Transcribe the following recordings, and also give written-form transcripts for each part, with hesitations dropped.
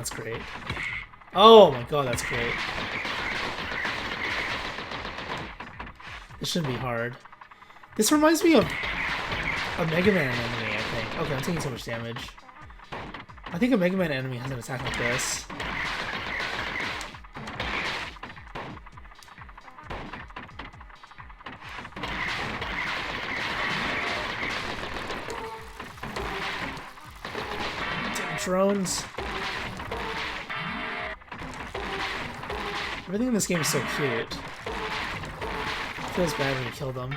that's great. Oh my god, that's great. This shouldn't be hard. This reminds me of a Mega Man enemy, I think. Okay, I'm taking so much damage. I think a Mega Man enemy has an attack like this. Damn drones. Everything in this game is so cute. It feels bad when you kill them.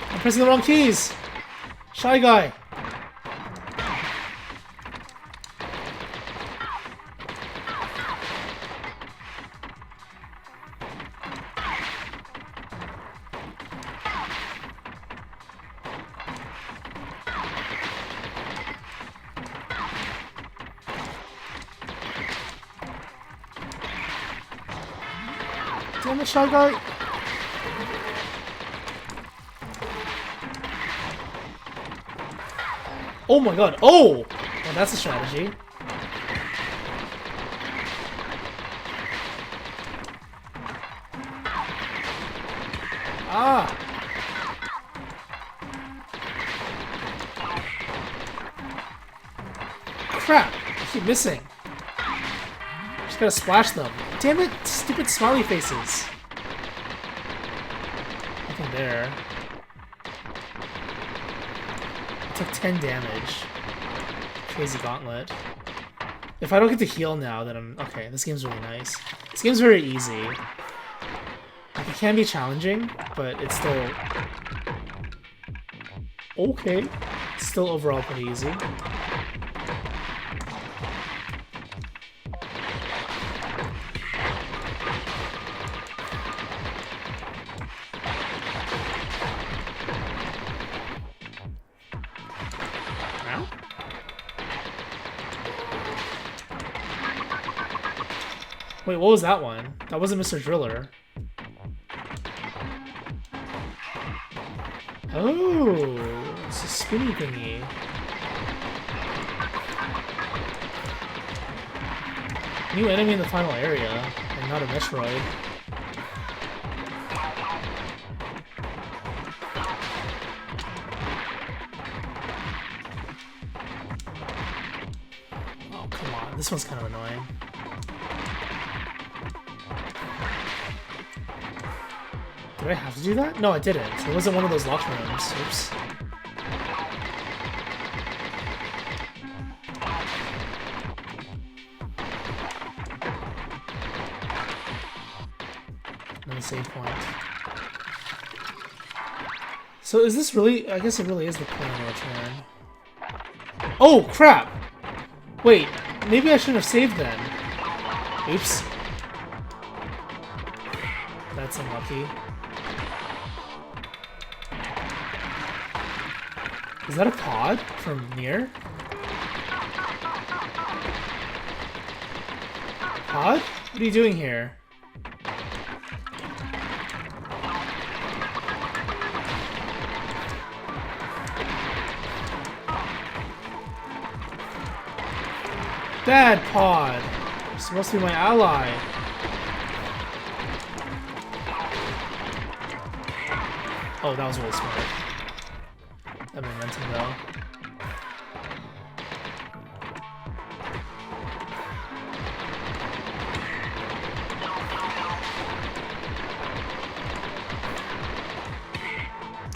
I'm pressing the wrong keys! Shy Guy! Damn it, Shy Guy! Oh my god, oh! Well, that's a strategy. Ah! Crap! I keep missing. Just gotta splash them. Damn it! Stupid smiley faces. Nothing there. I took 10 damage. Crazy gauntlet. If I don't get to heal now, then I'm... Okay, this game's really nice. This game's very easy. Like, it can be challenging, but it's still... Okay. It's still overall pretty easy. Wait, what was that one? That wasn't Mr. Driller. Oh, it's a spinny thingy. New enemy in the final area, and not a Metroid. Oh, come on. This one's kind of annoying. Did I have to do that? No, I didn't. It wasn't one of those locked rooms. Oops. Another save point. So is this really... I guess it really is the point of no return. Oh, crap! Wait, maybe I shouldn't have saved then. Oops. That's unlucky. Is that a pod from near? Pod? What are you doing here? Bad pod! You're supposed to be my ally. Oh, that was really smart. That momentum, though.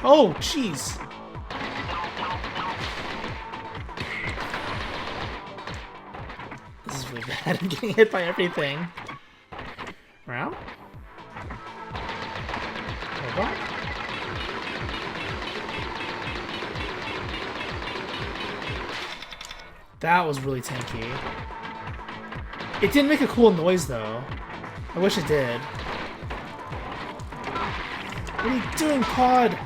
Oh, jeez. This is really bad. I'm getting hit by everything. Round? Robot? That was really tanky. It didn't make a cool noise, though. I wish it did. What are you doing, pod?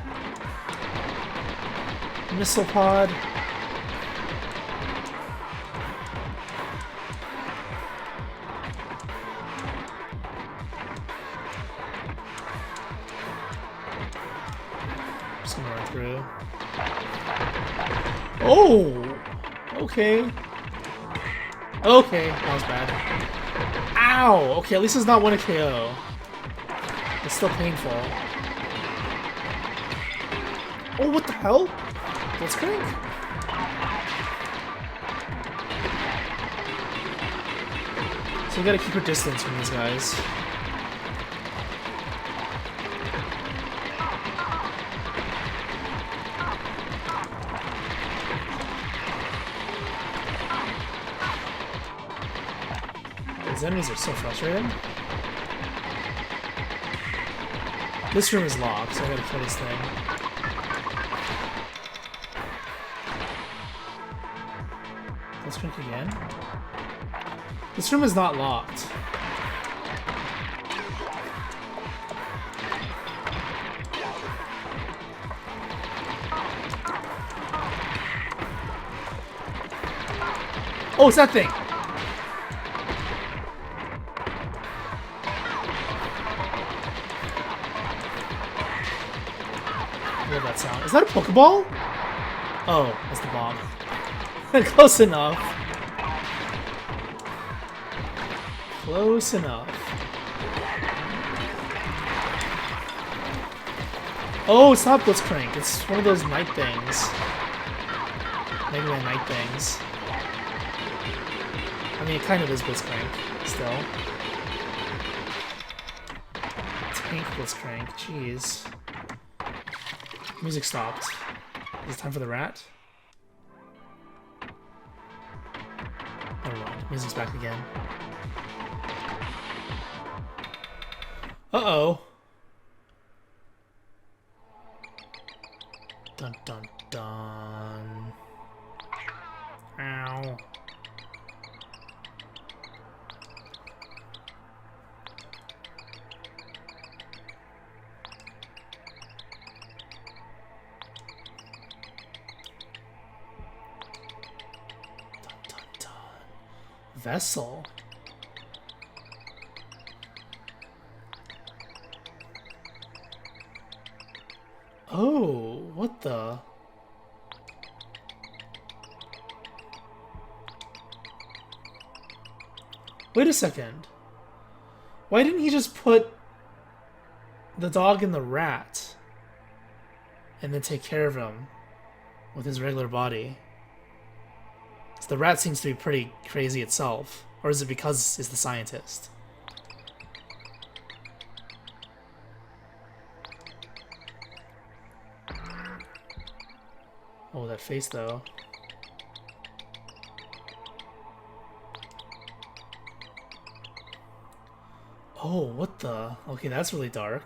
Missile pod. Just gonna run through. Oh! Okay. Okay, that was bad. Ow! Okay, at least it's not one a KO. It's still painful. Oh, what the hell? Blitzcrank? So you gotta keep your distance from these guys. These enemies are so frustrating. This room is locked, so I gotta kill this thing. Let's drink again. This room is not locked. Oh, it's that thing! I love that sound. Is that a Pokeball? Oh, that's the bomb. Close enough. Close enough. Oh, it's not Blitzcrank. It's one of those night things. Maybe my night things. I mean, it kind of is Blitzcrank, still. Tank Blitzcrank, jeez. Music stopped. Is it time for the rat? Never mind. Music's back again. Uh-oh. Dun dun dun. Ow. Vessel. Oh, what the? Wait a second. Why didn't he just put the dog in the rat and then take care of him with his regular body? The rat seems to be pretty crazy itself. Or is it because it's the scientist? Oh, that face though. Oh, what the? Okay, that's really dark.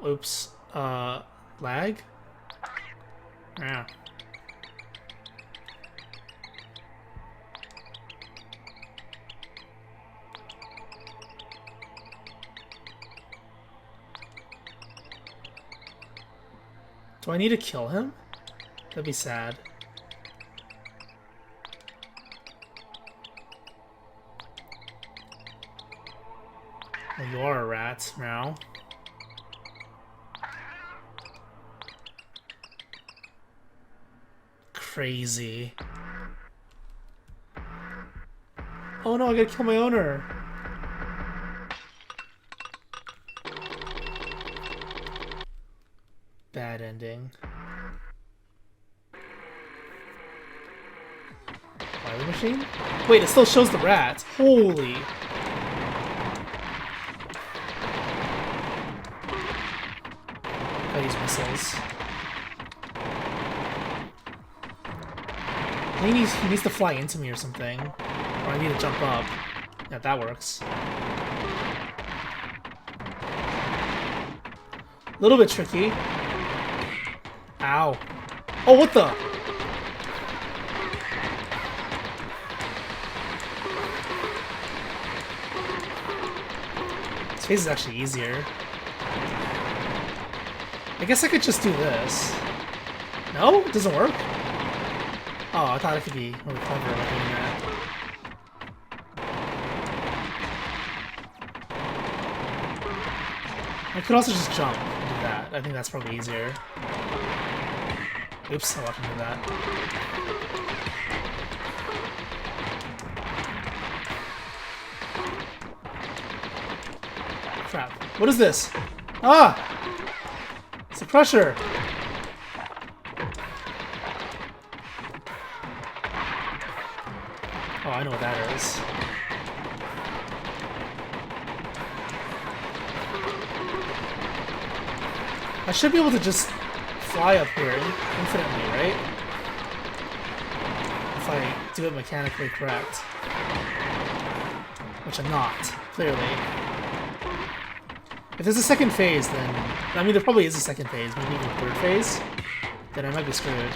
Oops. Lag? Yeah. Do I need to kill him? That'd be sad. Well, you are a rat now. Crazy. Oh no, I gotta kill my owner. Bad ending. Fire machine? Wait, it still shows the rat. Holy. Gotta use missiles. He needs to fly into me or something. Or I need to jump up. Yeah, that works. A little bit tricky. Ow. Oh, what the? This phase is actually easier. I guess I could just do this. No? It doesn't work? Oh, I thought it could be really clever about doing that. I could also just jump and do that. I think that's probably easier. Oops, I walked into that. Crap. What is this? Ah! It's a crusher! Oh, I know what that is. I should be able to just fly up here infinitely, right? If I do it mechanically correct. Which I'm not, clearly. If there's a second phase, then... I mean, there probably is a second phase, maybe even a third phase. Then I might be screwed.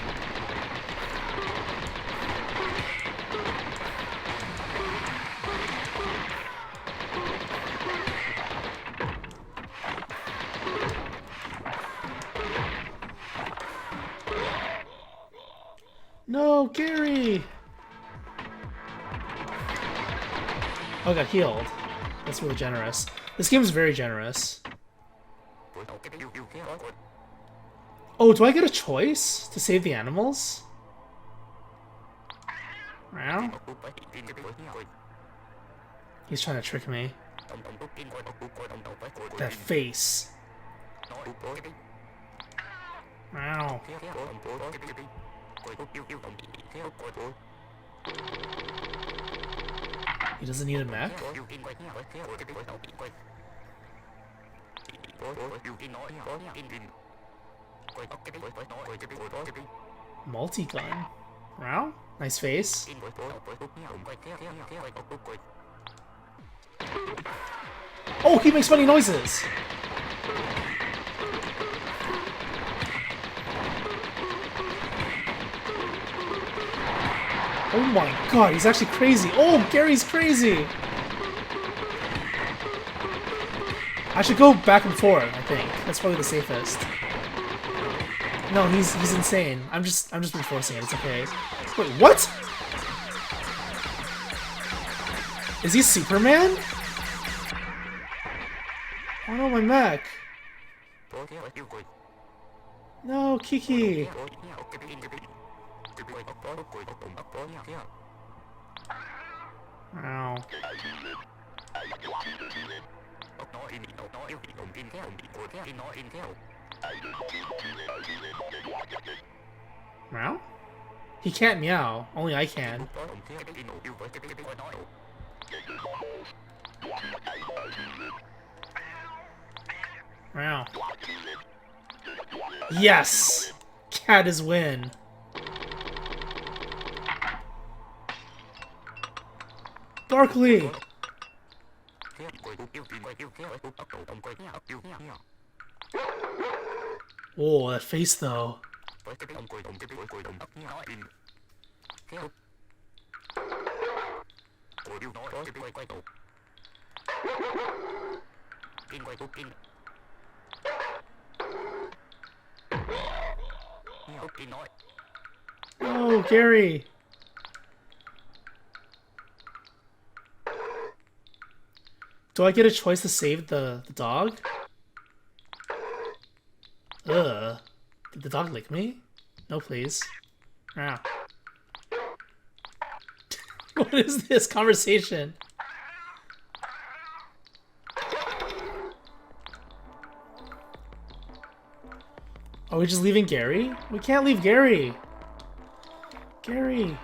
No, Gary! Oh, I got healed. That's really generous. This game is very generous. Oh, do I get a choice to save the animals? Wow. He's trying to trick me. That face. Wow. He doesn't need a mech? Multi-gun. Wow, nice face. Oh, he makes funny noises! Oh my god, he's actually crazy. Oh, Gary's crazy! I should go back and forth, I think. That's probably the safest. No, he's insane. I'm just reinforcing it, it's okay. Wait, what? Is he Superman? Oh no, my mech. No, Kiki. Ow. Meow? He can't meow. Only I can. Meow. Yes! Cat is win. Darkly! Whoa, that face though. Oh, Gary! Do I get a choice to save the dog? Ugh. Did the dog lick me? No, please. Ah. What is this conversation? Are we just leaving Gary? We can't leave Gary! Gary!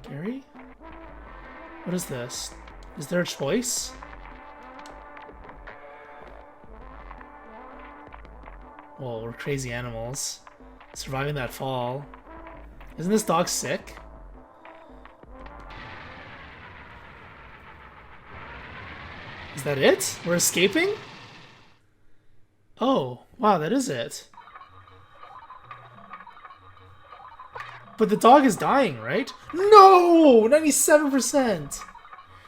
Gary? What is this? Is there a choice? Well, we're crazy animals. Surviving that fall. Isn't this dog sick? Is that it? We're escaping? Oh, wow, that is it. But the dog is dying, right? No! 97%!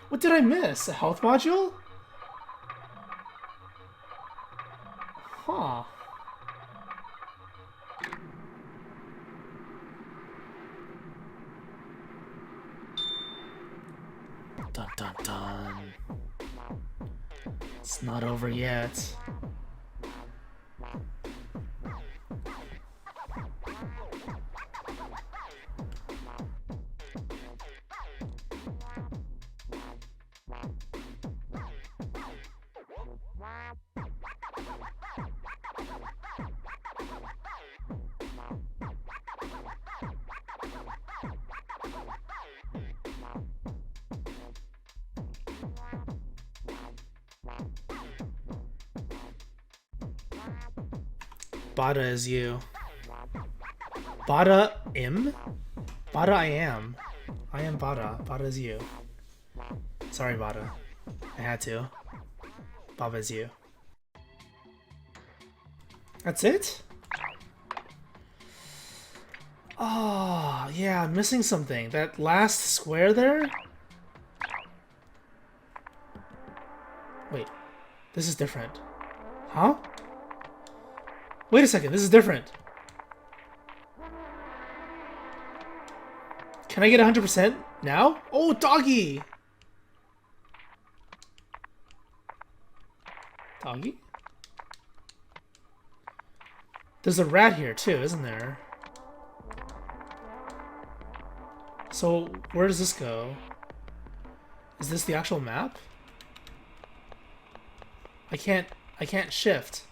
What did I miss? A health module? Huh. Dun dun dun. It's not over yet. Bada is you. Bada im? Bada I am. I am Bada. Bada is you. Sorry, Bada. I had to. Baba is you. That's it? Oh, yeah, I'm missing something. That last square there? Wait, this is different. Huh? Wait a second, this is different. Can I get 100% now? Oh, doggy! Doggy? There's a rat here too, isn't there? So, where does this go? Is this the actual map? I can't shift.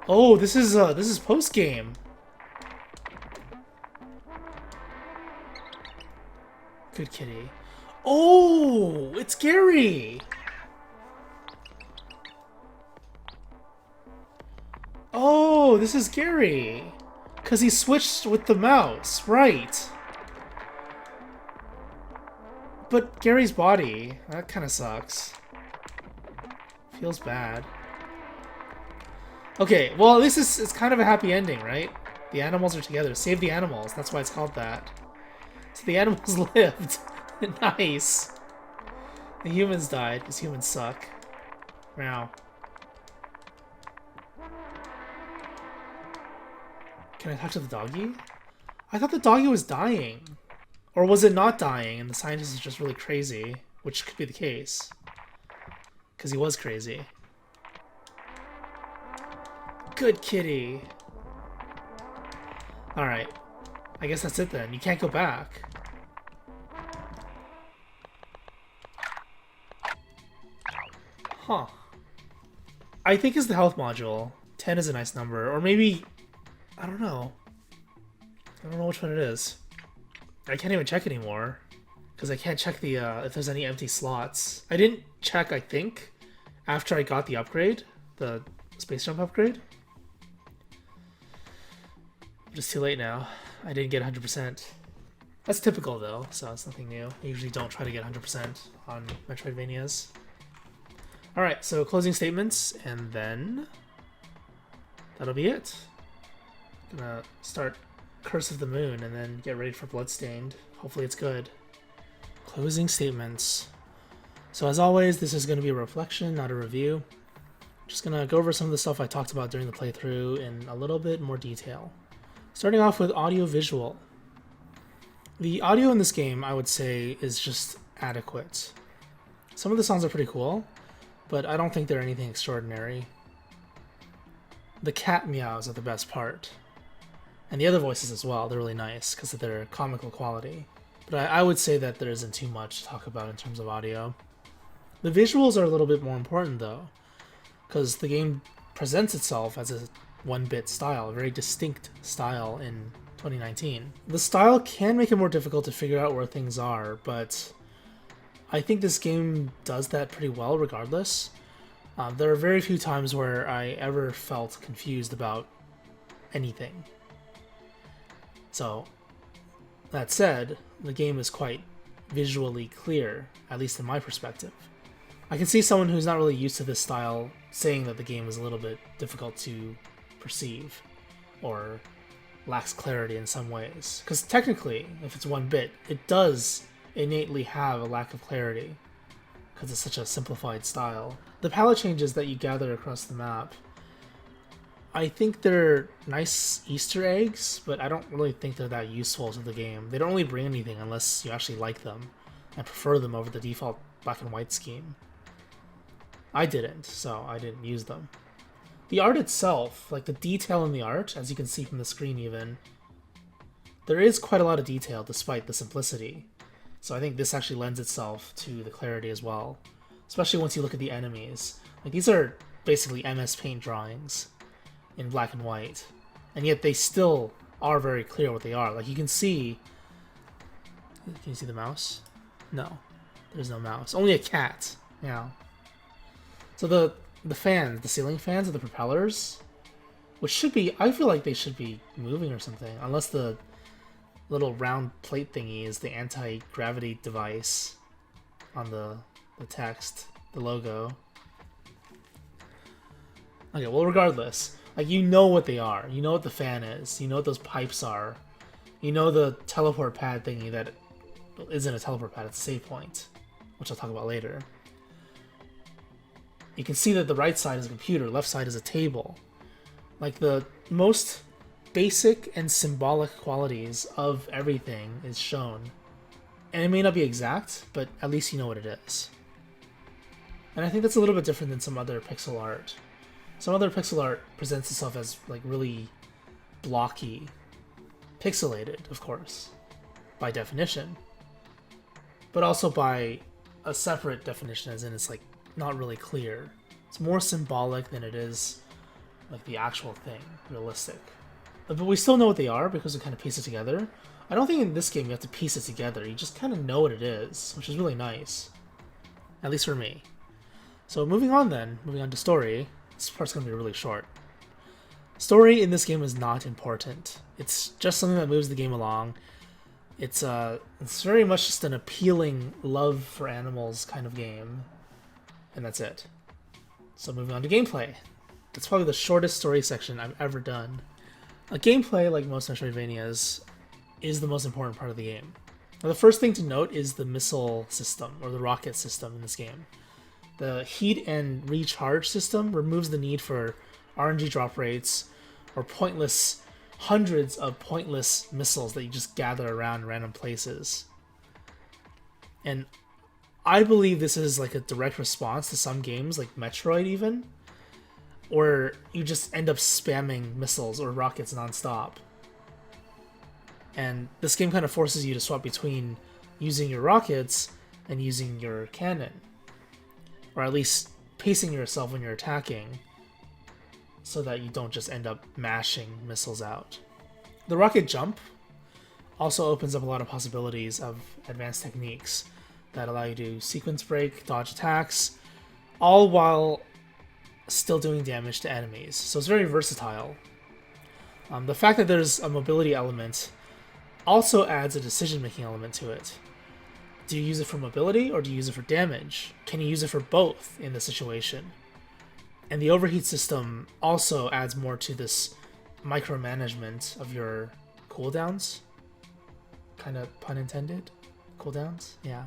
Oh, this is post game. Good kitty. Oh, it's Gary. Oh, this is Gary. Cause he switched with the mouse, right? But Gary's body, that kind of sucks. Feels bad. Okay, well at least it's kind of a happy ending, right? The animals are together. Save the animals. That's why it's called that. So the animals lived. Nice. The humans died because humans suck. Meow. Can I talk to the doggy? I thought the doggy was dying. Or was it not dying and the scientist is just really crazy? Which could be the case. Because he was crazy. Good kitty. Alright. I guess that's it then. You can't go back. Huh. I think it's the health module. 10 is a nice number. Or maybe... I don't know. I don't know which one it is. I can't even check anymore. Because I can't check the if there's any empty slots. I didn't check, I think, after I got the upgrade. The space jump upgrade. But it's too late now. I didn't get 100%. That's typical though, so it's nothing new. I usually don't try to get 100% on Metroidvanias. Alright, so closing statements, and then that'll be it. Gonna start Curse of the Moon and then get ready for Bloodstained. Hopefully it's good. Closing statements. So as always, this is going to be a reflection, not a review. Just gonna go over some of the stuff I talked about during the playthrough in a little bit more detail. Starting off with audio-visual. The audio in this game, I would say, is just adequate. Some of the sounds are pretty cool, but I don't think they're anything extraordinary. The cat meows are the best part. And the other voices as well, they're really nice because of their comical quality. But I would say that there isn't too much to talk about in terms of audio. The visuals are a little bit more important though, because the game presents itself as a 1-bit style, a very distinct style in 2019. The style can make it more difficult to figure out where things are, but I think this game does that pretty well regardless. There are very few times where I ever felt confused about anything. So, that said, the game is quite visually clear, at least in my perspective. I can see someone who's not really used to this style saying that the game is a little bit difficult to perceive, or lacks clarity in some ways. Because technically, if it's 1-bit, it does innately have a lack of clarity, because it's such a simplified style. The palette changes that you gather across the map, I think they're nice Easter eggs, but I don't really think they're that useful to the game. They don't really bring anything unless you actually like them and prefer them over the default black and white scheme. I didn't, so I didn't use them. The art itself, like the detail in the art, as you can see from the screen even, there is quite a lot of detail despite the simplicity. So I think this actually lends itself to the clarity as well, especially once you look at the enemies. Like, these are basically MS Paint drawings in black and white, and yet they still are very clear what they are. Like, you can see you see the mouse? No, there's no mouse, only a cat. Yeah. So the fans, the ceiling fans of the propellers, which should be, I feel like they should be moving or something, unless the little round plate thingy is the anti-gravity device on the text, the logo. Okay, well, regardless, like, you know what they are. You know what the fan is. You know what those pipes are. You know the teleport pad thingy that isn't a teleport pad, it's a save point, which I'll talk about later. You can see that the right side is a computer, left side is a table. Like, the most basic and symbolic qualities of everything is shown. And it may not be exact, but at least you know what it is. And I think that's a little bit different than some other pixel art. Some other pixel art presents itself as, like, really blocky. Pixelated, of course, by definition. But also by a separate definition, as in it's, like, not really clear. It's more symbolic than it is, like, the actual thing, realistic. But we still know what they are because we kind of piece it together. I don't think in this game you have to piece it together. You just kind of know what it is, which is really nice. At least for me. So moving on to story. This part's going to be really short. Story in this game is not important. It's just something that moves the game along. It's very much just an appealing love for animals kind of game. And that's it. So moving on to gameplay. That's probably the shortest story section I've ever done. A gameplay, like most Metroidvanias, is the most important part of the game. Now, the first thing to note is the missile system, or the rocket system in this game. The heat and recharge system removes the need for RNG drop rates or hundreds of pointless missiles that you just gather around random places. And I believe this is like a direct response to some games, like Metroid even, where you just end up spamming missiles or rockets nonstop. And this game kind of forces you to swap between using your rockets and using your cannon. Or at least pacing yourself when you're attacking, so that you don't just end up mashing missiles out. The rocket jump also opens up a lot of possibilities of advanced techniques that allow you to sequence break, dodge attacks, all while still doing damage to enemies. So it's very versatile. The fact that there's a mobility element also adds a decision-making element to it. Do you use it for mobility or do you use it for damage? Can you use it for both in the situation? And the overheat system also adds more to this micromanagement of your cooldowns. Kind of pun intended. Cooldowns? Yeah.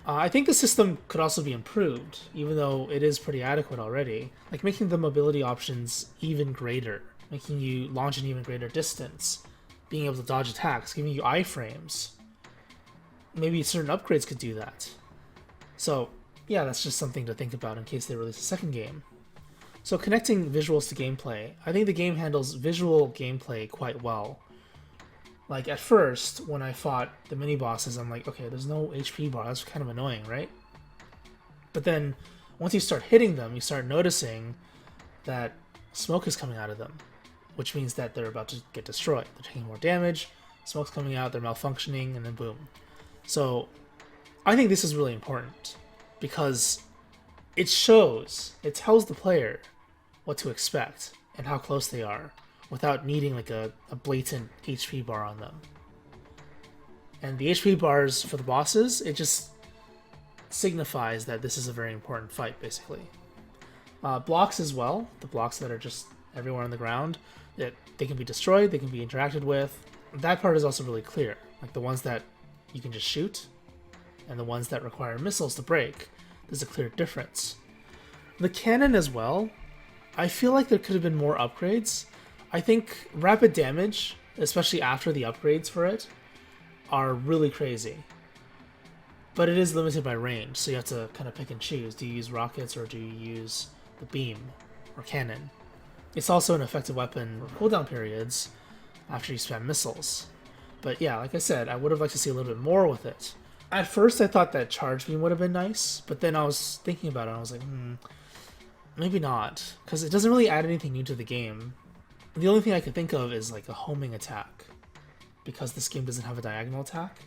I think the system could also be improved, even though it is pretty adequate already. Like making the mobility options even greater, making you launch an even greater distance, being able to dodge attacks, giving you iframes. Maybe certain upgrades could do that. So, yeah, that's just something to think about in case they release a second game. So connecting visuals to gameplay, I think the game handles visual gameplay quite well. Like, at first, when I fought the mini-bosses, I'm like, okay, there's no HP bar, that's kind of annoying, right? But then, once you start hitting them, you start noticing that smoke is coming out of them, which means that they're about to get destroyed. They're taking more damage, smoke's coming out, they're malfunctioning, and then boom. So, I think this is really important, because it tells the player what to expect and how close they are, without needing like a blatant HP bar on them. And the HP bars for the bosses, signifies that this is a very important fight, basically. Blocks as well, the blocks that are just everywhere on the ground, that they can be destroyed, they can be interacted with. That part is also really clear, like the ones that you can just shoot, and the ones that require missiles to break. There's a clear difference. The cannon as well, I feel like there could have been more upgrades. I think rapid damage, especially after the upgrades for it, are really crazy. But it is limited by range, so you have to kind of pick and choose. Do you use rockets or do you use the beam or cannon? It's also an effective weapon for cooldown periods after you spam missiles. But yeah, like I said, I would have liked to see a little bit more with it. At first I thought that charge beam would have been nice, but then I was thinking about it and I was like, maybe not. Because it doesn't really add anything new to the game. The only thing I could think of is like a homing attack. Because this game doesn't have a diagonal attack,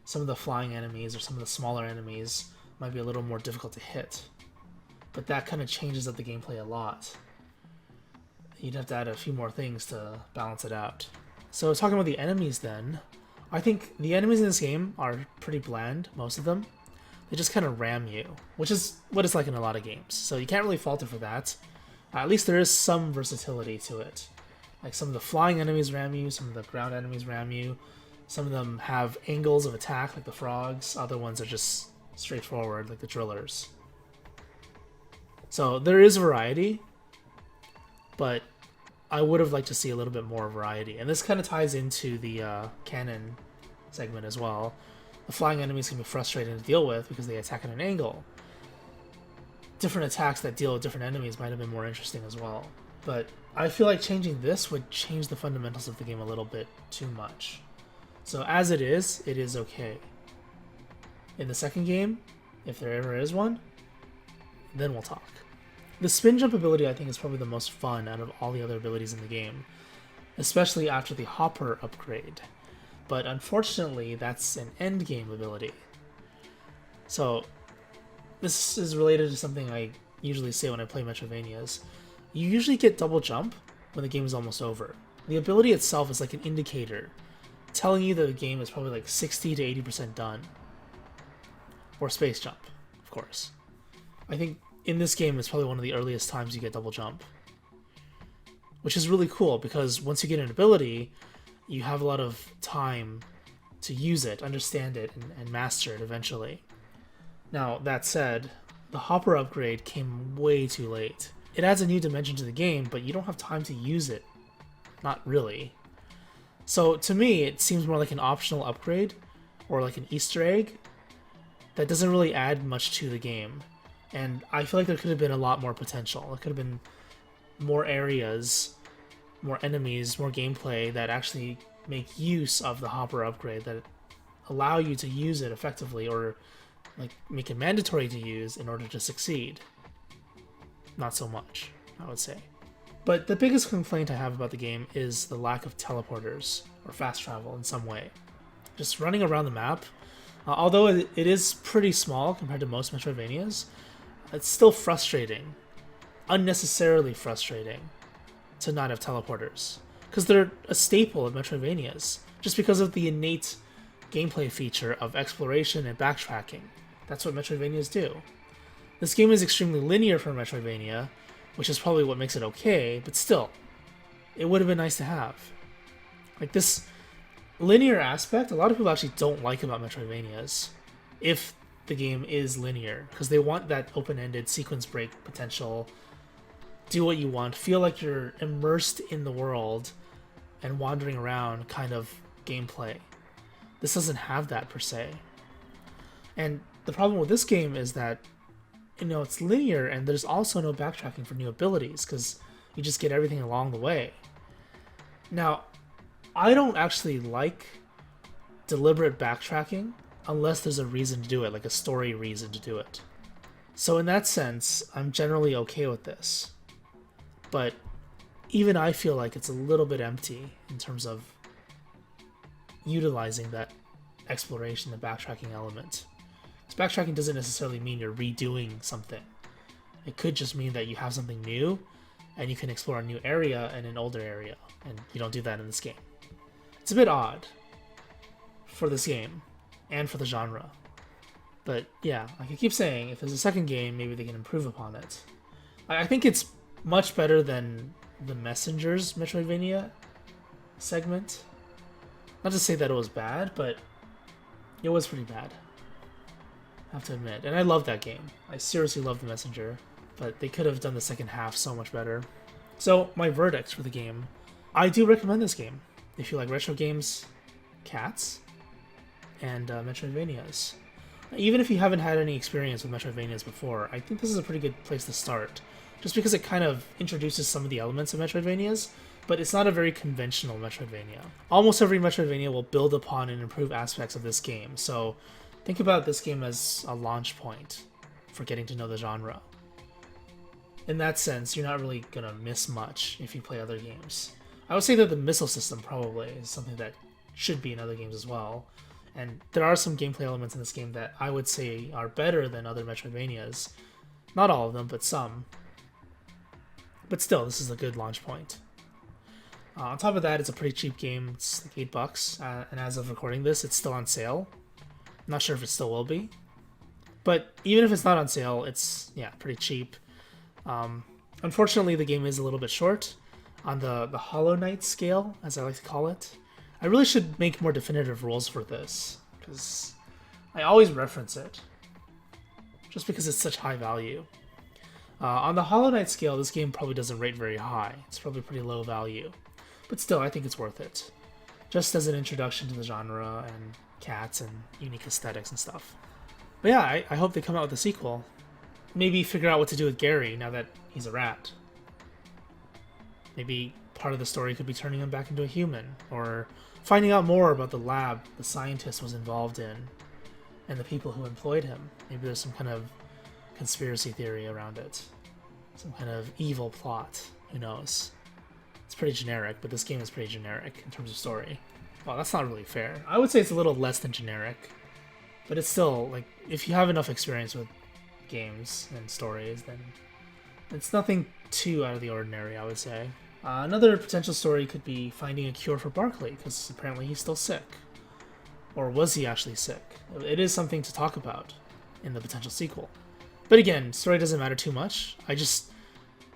some of the flying enemies or some of the smaller enemies might be a little more difficult to hit. But that kind of changes up the gameplay a lot. You'd have to add a few more things to balance it out. So talking about the enemies then, I think the enemies in this game are pretty bland, most of them. They just kind of ram you, which is what it's like in a lot of games. So you can't really fault it for that. At least there is some versatility to it. Like some of the flying enemies ram you, some of the ground enemies ram you. Some of them have angles of attack, like the frogs. Other ones are just straightforward, like the drillers. So there is variety, but I would have liked to see a little bit more variety. And this kind of ties into the cannon segment as well. The flying enemies can be frustrating to deal with because they attack at an angle. Different attacks that deal with different enemies might have been more interesting as well. But I feel like changing this would change the fundamentals of the game a little bit too much. So as it is okay. In the second game, if there ever is one, then we'll talk. The spin jump ability I think is probably the most fun out of all the other abilities in the game, especially after the hopper upgrade. But unfortunately, that's an end game ability. So this is related to something I usually say when I play Metroidvanias. You usually get double jump when the game is almost over. The ability itself is like an indicator, telling you that the game is probably like 60 to 80% done. Or space jump, of course. I think in this game it's probably one of the earliest times you get double jump. Which is really cool because once you get an ability, you have a lot of time to use it, understand it, and master it eventually. Now, that said, the hopper upgrade came way too late. It adds a new dimension to the game, but you don't have time to use it. Not really. So to me, it seems more like an optional upgrade, or like an Easter egg, that doesn't really add much to the game. And I feel like there could have been a lot more potential. There could have been more areas, more enemies, more gameplay that actually make use of the hopper upgrade, that allow you to use it effectively, or like make it mandatory to use in order to succeed. Not so much, I would say. But the biggest complaint I have about the game is the lack of teleporters, or fast travel in some way. Just running around the map, although it is pretty small compared to most Metroidvanias, it's still frustrating. Unnecessarily frustrating to not have teleporters. Because they're a staple of Metroidvanias, just because of the innate gameplay feature of exploration and backtracking. That's what Metroidvanias do. This game is extremely linear for Metroidvania, which is probably what makes it okay, but still, it would have been nice to have. Like, this linear aspect, a lot of people actually don't like about Metroidvanias, if the game is linear, because they want that open-ended sequence break potential, do what you want, feel like you're immersed in the world and wandering around kind of gameplay. This doesn't have that per se. And the problem with this game is that, it's linear and there's also no backtracking for new abilities because you just get everything along the way. Now, I don't actually like deliberate backtracking unless there's a reason to do it, like a story reason to do it. So in that sense, I'm generally okay with this. But even I feel like it's a little bit empty in terms of utilizing that exploration and backtracking element. Because backtracking doesn't necessarily mean you're redoing something. It could just mean that you have something new and you can explore a new area in an older area, and you don't do that in this game. It's a bit odd for this game and for the genre. But yeah, like I keep saying, if there's a second game, maybe they can improve upon it. I think it's much better than the Messenger's Metroidvania segment. Not to say that it was bad, but it was pretty bad. I have to admit. And I love that game. I seriously love the Messenger, but they could have done the second half so much better. So, my verdict for the game. I do recommend this game. If you like retro games, cats, and Metroidvanias. Even if you haven't had any experience with Metroidvanias before, I think this is a pretty good place to start. Just because it kind of introduces some of the elements of Metroidvanias, but it's not a very conventional Metroidvania. Almost every Metroidvania will build upon and improve aspects of this game, so think about this game as a launch point for getting to know the genre. In that sense, you're not really gonna miss much if you play other games. I would say that the missile system probably is something that should be in other games as well, and there are some gameplay elements in this game that I would say are better than other Metroidvanias. Not all of them, but some. But still, this is a good launch point. On top of that, it's a pretty cheap game. It's like $8, and as of recording this, it's still on sale. I'm not sure if it still will be. But even if it's not on sale, it's, yeah, pretty cheap. Unfortunately, the game is a little bit short on the Hollow Knight scale, as I like to call it. I really should make more definitive rules for this, because I always reference it, just because it's such high value. On the Hollow Knight scale, this game probably doesn't rate very high. It's probably pretty low value. But still, I think it's worth it. Just as an introduction to the genre and cats and unique aesthetics and stuff. But yeah, I hope they come out with a sequel. Maybe figure out what to do with Gary now that he's a rat. Maybe part of the story could be turning him back into a human, or finding out more about the lab the scientist was involved in, and the people who employed him. Maybe there's some kind of conspiracy theory around it. Some kind of evil plot. Who knows? It's pretty generic, but this game is pretty generic in terms of story. Well, that's not really fair. I would say it's a little less than generic, but it's still, like, if you have enough experience with games and stories, then it's nothing too out of the ordinary, I would say. Another potential story could be finding a cure for Barkley, because apparently he's still sick. Or was he actually sick? It is something to talk about in the potential sequel. But again, story doesn't matter too much. I just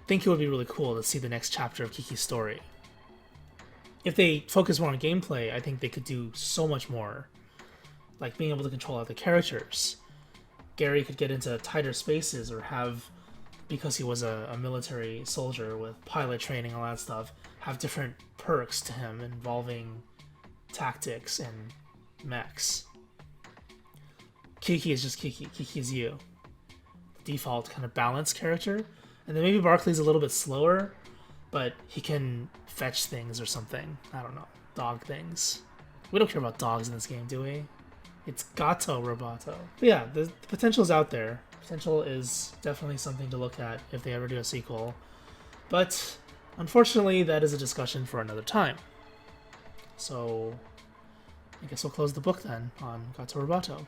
think it would be really cool to see the next chapter of Kiki's story. If they focus more on gameplay, I think they could do so much more. Like being able to control other characters. Gary could get into tighter spaces, or have, because he was a military soldier with pilot training, all that stuff, have different perks to him involving tactics and mechs. Kiki is just Kiki. Kiki is you. Default kind of balanced character. And then maybe Barkley's a little bit slower, but he can fetch things or something. I don't know. Dog things. We don't care about dogs in this game, do we? It's Gato Roboto. But yeah, the potential is out there. Potential is definitely something to look at if they ever do a sequel. But unfortunately, that is a discussion for another time. So I guess we'll close the book then on Gato Roboto.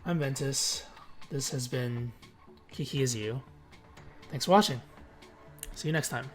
I'm Ventus. This has been Kiki Is You. Thanks for watching. See you next time.